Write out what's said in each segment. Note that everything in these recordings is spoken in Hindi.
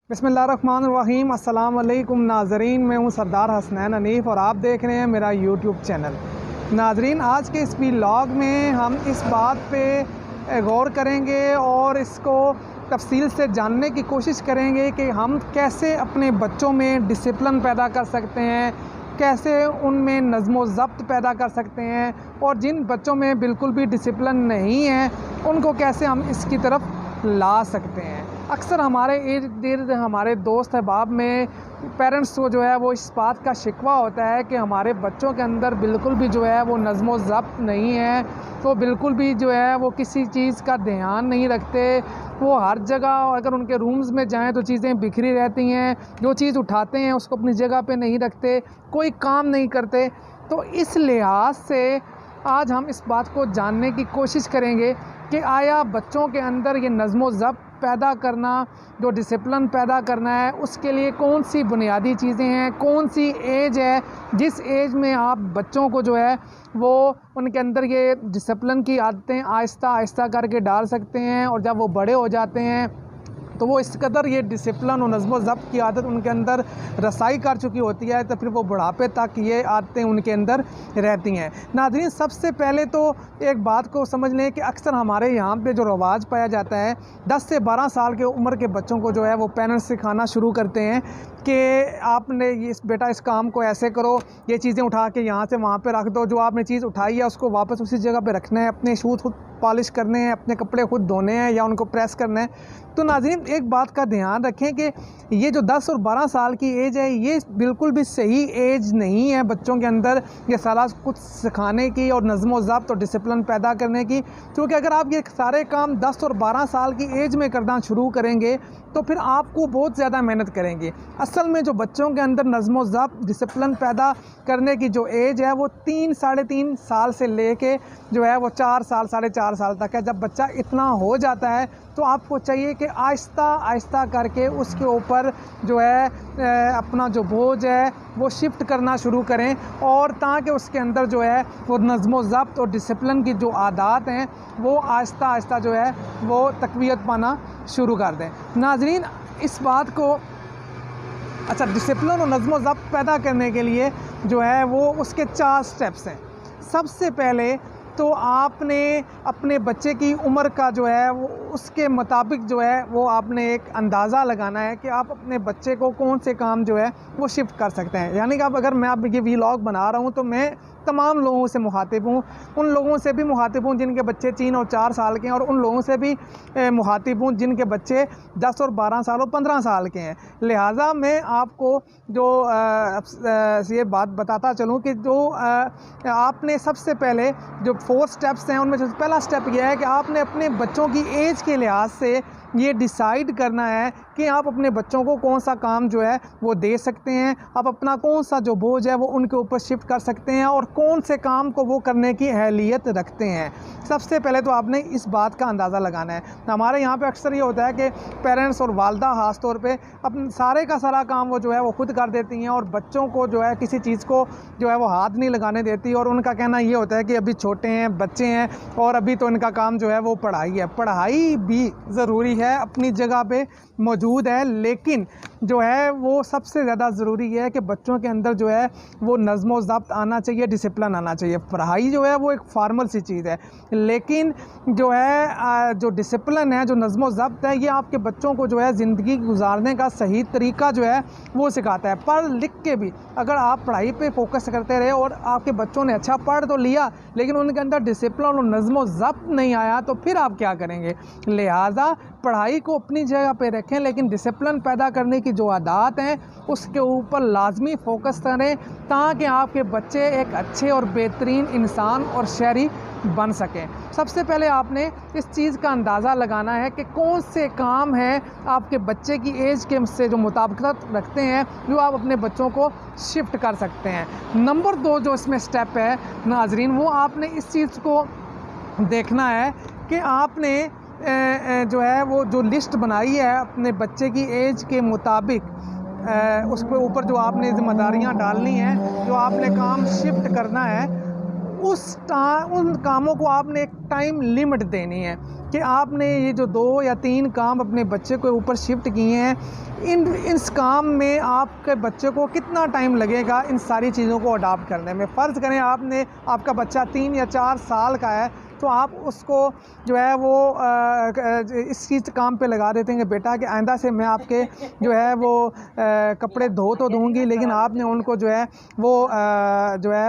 बिस्मिल्लाहिर्रहमानिर्रहीम। अस्सलाम वालेकुम नाज़रीन, मैं हूं सरदार हसनैन हनीफ़ और आप देख रहे हैं मेरा यूट्यूब चैनल। नाज़रीन, आज के इस व्लॉग में हम इस बात पे गौर करेंगे और इसको तफसील से जानने की कोशिश करेंगे कि हम कैसे अपने बच्चों में डिसिप्लिन पैदा कर सकते हैं, कैसे उनमें नज़्म ज़ब्त पैदा कर सकते हैं, और जिन बच्चों में बिल्कुल भी डिसिप्लिन नहीं है उनको कैसे हम इसकी तरफ ला सकते हैं। अक्सर हमारे इर्द गिर्द हमारे दोस्त अहबाब में पेरेंट्स को जो है वो इस बात का शिकवा होता है कि हमारे बच्चों के अंदर बिल्कुल भी जो है वो नज़्म ज़ब्त नहीं है, वो बिल्कुल भी जो है वो किसी चीज़ का ध्यान नहीं रखते। वो हर जगह अगर उनके रूम्स में जाएं तो चीज़ें बिखरी रहती हैं, जो चीज़ उठाते हैं उसको अपनी जगह पे नहीं रखते, कोई काम नहीं करते। तो इस लिहाज से आज हम इस बात को जानने की कोशिश करेंगे कि आया बच्चों के अंदर ये नज़्म ज़ब्त पैदा करना, जो डिसिप्लिन पैदा करना है, उसके लिए कौन सी बुनियादी चीज़ें हैं, कौन सी एज है जिस एज में आप बच्चों को जो है वो उनके अंदर ये डिसिप्लिन की आदतें आहिस्ता आहिस्ता करके डाल सकते हैं, और जब वो बड़े हो जाते हैं तो वो इस कदर ये डिसिप्लिन और नज़्म ज़ब्त की आदत उनके अंदर रसाई कर चुकी होती है, तो फिर वो बुढ़ापे तक ये आदतें उनके अंदर रहती हैं। नाज़रीन, सबसे पहले तो एक बात को समझ लें कि अक्सर हमारे यहाँ पे जो रवाज पाया जाता है, 10 से 12 साल के उम्र के बच्चों को जो है वो पेरेंट्स सिखाना शुरू करते हैं कि आपने इस बेटा इस काम को ऐसे करो, ये चीज़ें उठा के यहाँ से वहाँ पे रख दो, जो आपने चीज़ उठाई है उसको वापस उसी जगह पे रखना है, अपने शूज़ खुद पॉलिश करने हैं, अपने कपड़े खुद धोने हैं या उनको प्रेस करना है। तो नाज़रीन, एक बात का ध्यान रखें कि ये जो 10 और 12 साल की एज है ये बिल्कुल भी सही एज नहीं है बच्चों के अंदर ये सारा कुछ सिखाने की और नज़्म ज़ब्त और डिसिप्लिन पैदा करने की। क्योंकि अगर आप ये सारे काम 10 और 12 साल की एज में करना शुरू करेंगे तो फिर आपको बहुत ज़्यादा मेहनत करेंगे। असल में जो बच्चों के अंदर नज़्म ज़ब्त डिसिप्लिन पैदा करने की जो एज है वो 3 साढ़े 3 साल से लेके जो है वो 4 साल साढ़े 4 साल तक है। जब बच्चा इतना हो जाता है तो आपको चाहिए कि आहिस्ता आहिस्ता करके उसके ऊपर जो है अपना जो बोझ है वो शिफ्ट करना शुरू करें, और ताकि उसके अंदर जो है वो नज़्म ज़ब्त और डिसिप्लिन की जो आदत हैं वो आहिस्ता आहिस्ता जो है वो तक़वियत पाना शुरू कर दें। नाज़रीन, इस बात को डिसिप्लिन और नज़्म ज़ब्त पैदा करने के लिए जो है वो उसके 4 स्टेप्स हैं। सबसे पहले तो आपने अपने बच्चे की उम्र का जो है वो उसके मुताबिक जो है वो आपने एक अंदाज़ा लगाना है कि आप अपने बच्चे को कौन से काम जो है वो शिफ्ट कर सकते हैं। यानी कि अगर मैं आप ये व्लॉग बना रहा हूँ तो मैं तमाम लोगों से मुखातिब हूँ, उन लोगों से भी मुखातिब हूँ जिनके बच्चे 3 और 4 साल के हैं, और उन लोगों से भी मुखातिब हूँ जिनके बच्चे 10 और 12 साल और 15 साल के हैं। लिहाजा मैं आपको जो ये बात बताता चलूँ कि जो आपने सबसे पहले जो 4 स्टेप्स हैं उनमें से पहला स्टेप यह है कि आपने अपने बच्चों की एज के लिहाज से ये डिसाइड करना है कि आप अपने बच्चों को कौन सा काम जो है वो दे सकते हैं, आप अपना कौन सा जो बोझ है वो उनके ऊपर शिफ्ट कर सकते हैं, और कौन से काम को वो करने की अहलियत रखते हैं। सबसे पहले तो आपने इस बात का अंदाज़ा लगाना है। हमारे यहाँ पे अक्सर ये होता है कि पेरेंट्स और वालदा ख़ास तौर पे अपने सारे का सारा काम वो जो है वो खुद कर देती हैं, और बच्चों को जो है किसी चीज़ को जो है वो हाथ नहीं लगाने देती, और उनका कहना ये होता है कि अभी छोटे हैं, बच्चे हैं, और अभी तो इनका काम जो है वो पढ़ाई है। पढ़ाई भी ज़रूरी है, अपनी जगह पे मौजूद है, लेकिन जो है वो सबसे ज़्यादा ज़रूरी है कि बच्चों के अंदर जो है वो नज़्म ज़ब्त आना चाहिए, डिसिप्लिन आना चाहिए। पढ़ाई जो है वो एक फार्मल सी चीज़ है, लेकिन जो है जो डिसिप्लिन है, जो नज़्म ज़ब्त है, ये आपके बच्चों को जो है ज़िंदगी गुजारने का सही तरीका जो है वो सिखाता है। पढ़ लिख के भी अगर आप पढ़ाई पे फोकस करते रहे और आपके बच्चों ने अच्छा पढ़ तो लिया लेकिन उनके अंदर डिसिप्लिन और नज़्म ज़ब्त नहीं आया तो फिर आप क्या करेंगे। लिहाजा पढ़ाई को अपनी जगह पे रखें, लेकिन डिसिप्लिन पैदा करने की जो आदत हैं उसके ऊपर लाजमी फ़ोकस करें, ताकि आपके बच्चे एक अच्छे और बेहतरीन इंसान और शहरी बन सकें। सबसे पहले आपने इस चीज़ का अंदाज़ा लगाना है कि कौन से काम हैं आपके बच्चे की एज के से जो मुताबिकत रखते हैं, जो आप अपने बच्चों को शिफ्ट कर सकते हैं। नंबर 2 जो इसमें स्टेप है नाज़रीन, वो आपने इस चीज़ को देखना है कि आपने जो है वो जो लिस्ट बनाई है अपने बच्चे की एज के मुताबिक, उसके ऊपर जो आपने ज़िम्मेदारियां डालनी हैं, जो आपने काम शिफ्ट करना है, उन कामों को आपने एक टाइम लिमिट देनी है कि आपने ये जो 2 या 3 काम अपने बच्चे के ऊपर शिफ्ट किए हैं, इस काम में आपके बच्चे को कितना टाइम लगेगा इन सारी चीज़ों को अडॉप्ट करने में। फ़र्ज़ करें आपका बच्चा 3 या 4 साल का है, तो आप उसको जो है वो इस चीज़ काम पे लगा देते हैं कि बेटा कि आइंदा से मैं आपके जो है वो कपड़े धो तो दूँगी, लेकिन आपने उनको जो है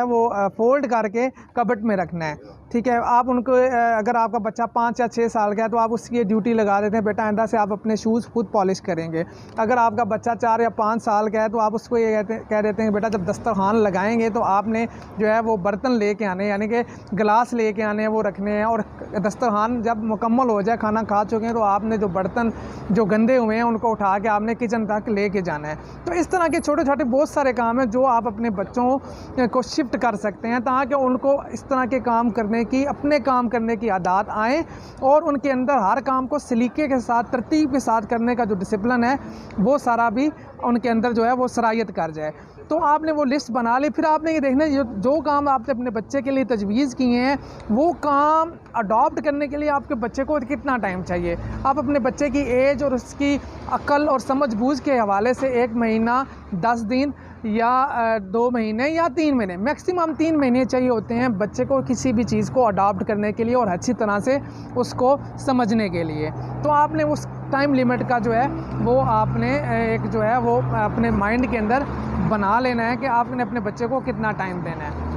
वो फ़ोल्ड करके कबर्ड में रखना है, ठीक है। आप उनको अगर आपका बच्चा 5 या 6 साल का है तो आप उसकी ये ड्यूटी लगा देते हैं, बेटा आइंदा से आप अपने शूज़ खुद पॉलिश करेंगे। अगर आपका बच्चा 4 या 5 साल का है तो आप उसको ये कह देते हैं बेटा जब दस्तरखान लगाएंगे तो आपने जो है वो बर्तन लेके आने, यानी कि गिलास लेके आने हैं, वो रखने हैं, और दस्तरखान जब मुकम्मल हो जाए, खाना खा चुके हैं, तो आपने जो बर्तन जो गंदे हुए हैं उनको उठा के आपने किचन तक लेके जाना है। तो इस तरह के छोटे छोटे बहुत सारे काम हैं जो आप अपने बच्चों को शिफ्ट कर सकते हैं ताकि उनको इस तरह के काम करने की, अपने काम करने की आदत आए और उनके अंदर हर काम को सलीके के साथ, तरतीब के साथ करने का जो डिसिप्लिन है वो सारा भी उनके अंदर जो है वो सरायत कर जाए। तो आपने वो लिस्ट बना ली, फिर आपने ये देखना जो काम आपने अपने बच्चे के लिए तजवीज़ किए हैं वो काम अडॉप्ट करने के लिए आपके बच्चे को कितना टाइम चाहिए। आप अपने बच्चे की एज और उसकी अक्ल और समझ बूझ के हवाले से 1 महीना, 10 दिन या 2 महीने या 3 महीने, मैक्सिमम 3 महीने चाहिए होते हैं बच्चे को किसी भी चीज़ को अडॉप्ट करने के लिए और अच्छी तरह से उसको समझने के लिए। तो आपने उस टाइम लिमिट का जो है वो आपने एक जो है वो अपने माइंड के अंदर बना लेना है कि आपने अपने बच्चे को कितना टाइम देना है।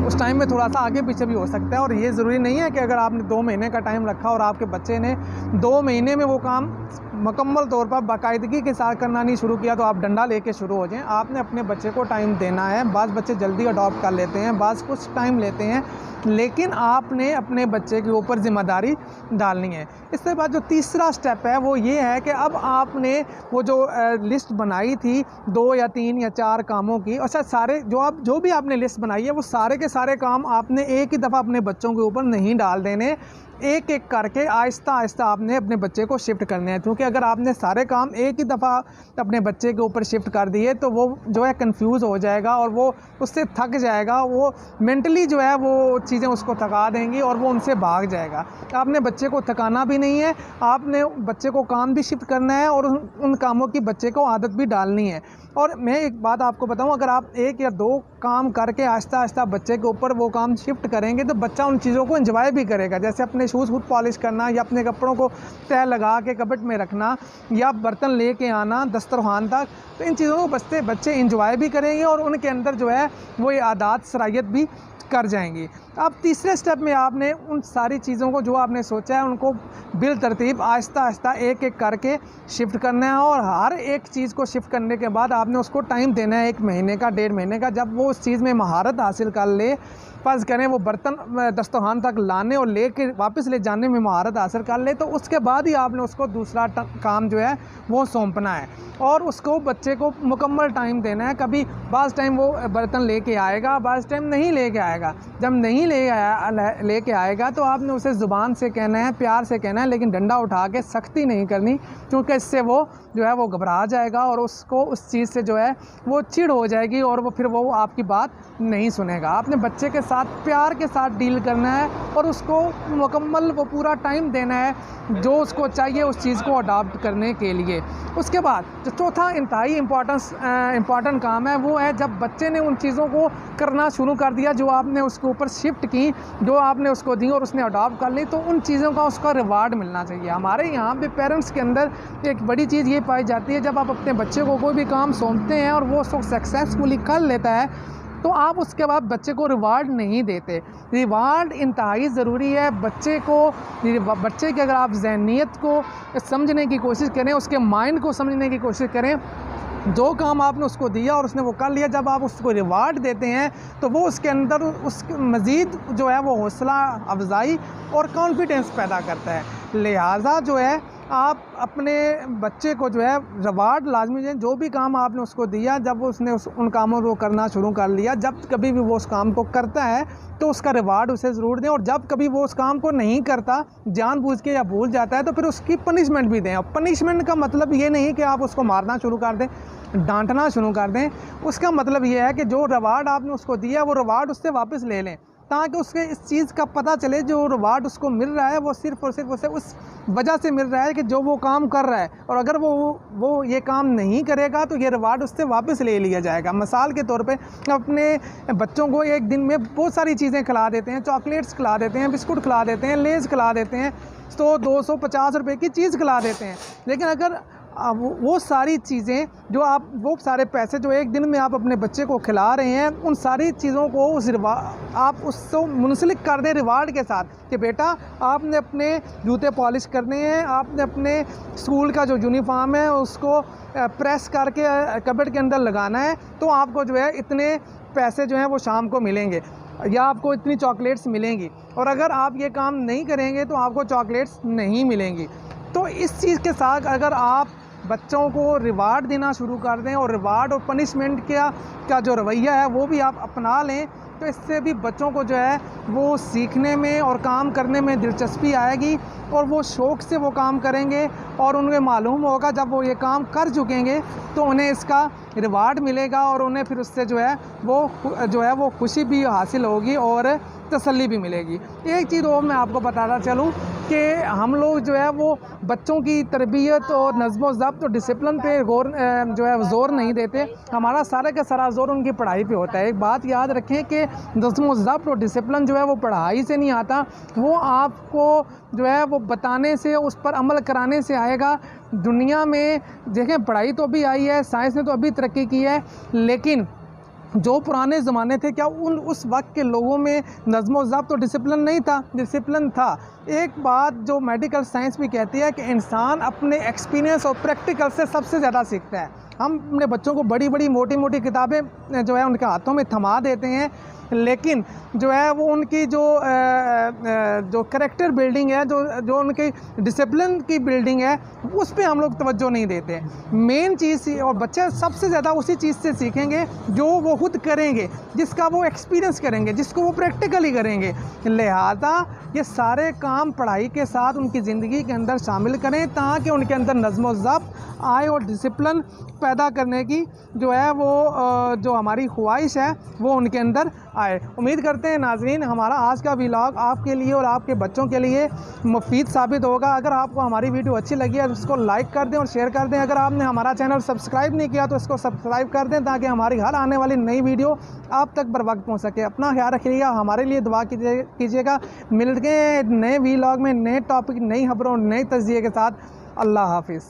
उस टाइम में थोड़ा सा आगे पीछे भी हो सकता है, और ये ज़रूरी नहीं है कि अगर आपने 2 महीने का टाइम रखा और आपके बच्चे ने 2 महीने में वो काम मुकम्मल तौर पर बाकायदगी के साथ करना नहीं शुरू किया तो आप डंडा लेके शुरू हो जाएं। आपने अपने बच्चे को टाइम देना है। बाज़ बच्चे जल्दी अडॉप्ट कर लेते हैं, बाज़ कुछ टाइम लेते हैं, लेकिन आपने अपने बच्चे के ऊपर ज़िम्मेदारी डालनी है। इसके बाद जो तीसरा स्टेप है वो ये है कि अब आपने वो जो लिस्ट बनाई थी 2 या 3 या 4 कामों की, अच्छा सारे जो भी आपने लिस्ट बनाई है वो सारे के सारे काम आपने एक ही दफ़ा अपने बच्चों के ऊपर नहीं डाल देने, एक एक करके आहिस्ता आहिस्ता आपने अपने बच्चे को शिफ्ट करने हैं। क्योंकि अगर आपने सारे काम एक ही दफ़ा अपने बच्चे के ऊपर शिफ्ट कर दिए तो वो जो है कंफ्यूज हो जाएगा और वो उससे थक जाएगा, वो मेंटली जो है वो चीज़ें उसको थका देंगी और वो उनसे भाग जाएगा। आपने बच्चे को थकाना भी नहीं है, आपने बच्चे को काम भी शिफ्ट करना है और उन कामों की बच्चे को आदत भी डालनी है। और मैं एक बात आपको बताऊं, अगर आप 1 या 2 काम करके आहिस्ता आहिस्ता बच्चे के ऊपर वो काम शिफ्ट करेंगे तो बच्चा उन चीज़ों को एंजॉय भी करेगा। जैसे अपने शूज़ खुद पॉलिश करना या अपने कपड़ों को तह लगा के कबर्ड में रखना या बर्तन लेके आना दस्तरखान तक, तो इन चीज़ों को बच्चे एंजॉय भी करेंगे और उनके अंदर जो है वो ये आदत सरायत भी कर जाएंगी। अब तीसरे स्टेप में आपने उन सारी चीज़ों को जो आपने सोचा है उनको बिल तरतीब आहिस्ता आहिस्ता एक एक करके शिफ्ट करना है, और हर एक चीज़ को शिफ्ट करने के बाद आपने उसको टाइम देना है 1 महीने का, 1.5 महीने का। जब वो उस चीज़ में महारत हासिल कर ले, फ़र्ज़ करें वो बर्तन दस्तरखान तक लाने और लेके वापस ले जाने में महारत हासिल कर ले, तो उसके बाद ही आपने उसको दूसरा काम जो है वो सौंपना है और उसको बच्चे को मुकम्मल टाइम देना है। कभी बाज़ टाइम वो बर्तन लेके आएगा, बाज़ टाइम नहीं लेके आएगा। जब नहीं लेके आएगा तो आपने उसे ज़ुबान से कहना है, प्यार से कहना है, लेकिन डंडा उठा के सख्ती नहीं करनी, क्योंकि इससे वो जो है वो घबरा जाएगा और उसको उस चीज़ से जो है वो चिढ़ हो जाएगी और वो फिर वो आपकी बात नहीं सुनेगा। आपने बच्चे के साथ प्यार के साथ डील करना है और उसको मुकम्मल वो पूरा टाइम देना है जो उसको चाहिए उस चीज़ को अडॉप्ट करने के लिए। उसके बाद जो चौथा इंतहाई इम्पॉर्टेंट काम है वो है जब बच्चे ने उन चीज़ों को करना शुरू कर दिया जो आपने उसके ऊपर शिफ्ट की, जो आपने उसको दी और उसने अडॉप्ट कर ली, तो उन चीज़ों का उसका रिवार्ड मिलना चाहिए। हमारे यहाँ पे पेरेंट्स के अंदर एक बड़ी चीज़ ये पाई जाती है, जब आप अपने बच्चे को कोई भी काम सौंपते हैं और वो उसको सक्सेसफुली कर लेता है तो आप उसके बाद बच्चे को रिवार्ड नहीं देते। रिवार्ड इंतहाई ज़रूरी है। बच्चे की अगर आप ज़हनियत को समझने की कोशिश करें, उसके माइंड को समझने की कोशिश करें, जो काम आपने उसको दिया और उसने वो कर लिया, जब आप उसको रिवार्ड देते हैं तो वो उसके अंदर उसके मज़ीद जो है वो हौसला अफजाई और कॉन्फिडेंस पैदा करता है। लिहाजा जो है आप अपने बच्चे को जो है रिवार्ड लाजमी दें। जो भी काम आपने उसको दिया, जब उसने उन कामों को करना शुरू कर लिया, जब कभी भी वो उस काम को करता है तो उसका रिवार्ड उसे ज़रूर दें, और जब कभी वो उस काम को नहीं करता, जानबूझ के या भूल जाता है, तो फिर उसकी पनिशमेंट भी दें। और पनिशमेंट का मतलब ये नहीं कि आप उसको मारना शुरू कर दें, डांटना शुरू कर दें। उसका मतलब ये है कि जो रिवार्ड आपने उसको दिया वो रिवार्ड उससे वापस ले लें। ताकि उसके इस चीज़ का पता चले जो रिवार्ड उसको मिल रहा है वो सिर्फ़ और सिर्फ उसे उस वजह से मिल रहा है कि जो वो काम कर रहा है, और अगर वो ये काम नहीं करेगा तो ये रिवार्ड उससे वापस ले लिया जाएगा। मिसाल के तौर पे अपने बच्चों को एक दिन में बहुत सारी चीज़ें खिला देते हैं, चॉकलेट्स खिला देते हैं, बिस्कुट खिला देते हैं, लेज़ खिला देते हैं, 100-250 रुपये की चीज़ खिला देते हैं। लेकिन अगर वो सारी चीज़ें जो वो सारे पैसे जो एक दिन में आप अपने बच्चे को खिला रहे हैं, उन सारी चीज़ों को आप उसको मुंसलिक कर दें रिवार्ड के साथ कि बेटा आपने अपने जूते पॉलिश करने हैं, आपने अपने स्कूल का जो यूनिफॉर्म है उसको प्रेस करके कबर्ड के अंदर लगाना है, तो आपको जो है इतने पैसे जो हैं वो शाम को मिलेंगे या आपको इतनी चॉकलेट्स मिलेंगी, और अगर आप ये काम नहीं करेंगे तो आपको चॉकलेट्स नहीं मिलेंगी। तो इस चीज़ के साथ अगर आप बच्चों को रिवार्ड देना शुरू कर दें और रिवार्ड और पनिशमेंट का जो रवैया है वो भी आप अपना लें, तो इससे भी बच्चों को जो है वो सीखने में और काम करने में दिलचस्पी आएगी और वो शौक़ से वो काम करेंगे, और उन्हें मालूम होगा जब वो ये काम कर चुकेंगे तो उन्हें इसका रिवार्ड मिलेगा और उन्हें फिर उससे जो है वो खुशी भी हासिल होगी और तसल्ली भी मिलेगी। एक चीज़ और मैं आपको बताना चलूँ कि हम लोग जो है वो बच्चों की तरबियत और नज़्म ज़ब्त और डिसिप्लिन पे ज़ोर नहीं देते, हमारा सारा का सारा ज़ोर उनकी पढ़ाई पे होता है। एक बात याद रखें कि नज़्म ज़ब्त और डिसिप्लिन जो है वो पढ़ाई से नहीं आता, वो आपको जो है वो बताने से, उस पर अमल कराने से आएगा। दुनिया में देखें पढ़ाई तो अभी आई है, साइंस ने तो अभी तरक्की की है, लेकिन जो पुराने ज़माने थे क्या उस वक्त के लोगों में नज़्म ज़ब्त और डिसिप्लिन नहीं था? डिसिप्लिन था। एक बात जो मेडिकल साइंस भी कहती है कि इंसान अपने एक्सपीरियंस और प्रैक्टिकल से सबसे ज़्यादा सीखता है। हम अपने बच्चों को बड़ी बड़ी मोटी मोटी किताबें जो है उनके हाथों में थमा देते हैं, लेकिन जो है वो उनकी जो कैरेक्टर बिल्डिंग है, जो उनकी डिसिप्लिन की बिल्डिंग है, उस पे हम लोग तवज्जो नहीं देते। मेन चीज़, और बच्चे सबसे ज़्यादा उसी चीज़ से सीखेंगे जो वो खुद करेंगे, जिसका वो एक्सपीरियंस करेंगे, जिसको वो प्रैक्टिकली करेंगे। लिहाजा ये सारे काम पढ़ाई के साथ उनकी ज़िंदगी के अंदर शामिल करें ताकि उनके अंदर नज़्म ज़ब्त आए और डिसिप्लिन पैदा करने की जो है वो जो हमारी ख्वाहिश है वो उनके अंदर आए। उम्मीद करते हैं नाज़रीन हमारा आज का व्लॉग आपके लिए और आपके बच्चों के लिए मुफीद साबित होगा। अगर आपको हमारी वीडियो अच्छी लगी है तो इसको लाइक कर दें और शेयर कर दें। अगर आपने हमारा चैनल सब्सक्राइब नहीं किया तो इसको सब्सक्राइब कर दें ताकि हमारी हर आने वाली नई वीडियो आप तक बर वक्त पहुँच सके। अपना ख्याल रखिएगा, हमारे लिए दुआ कीजिएगा। मिलते हैं नए व्लॉग में, नए टॉपिक, नई खबरों, नए तज्ज़िये के साथ। अल्लाह हाफिज़।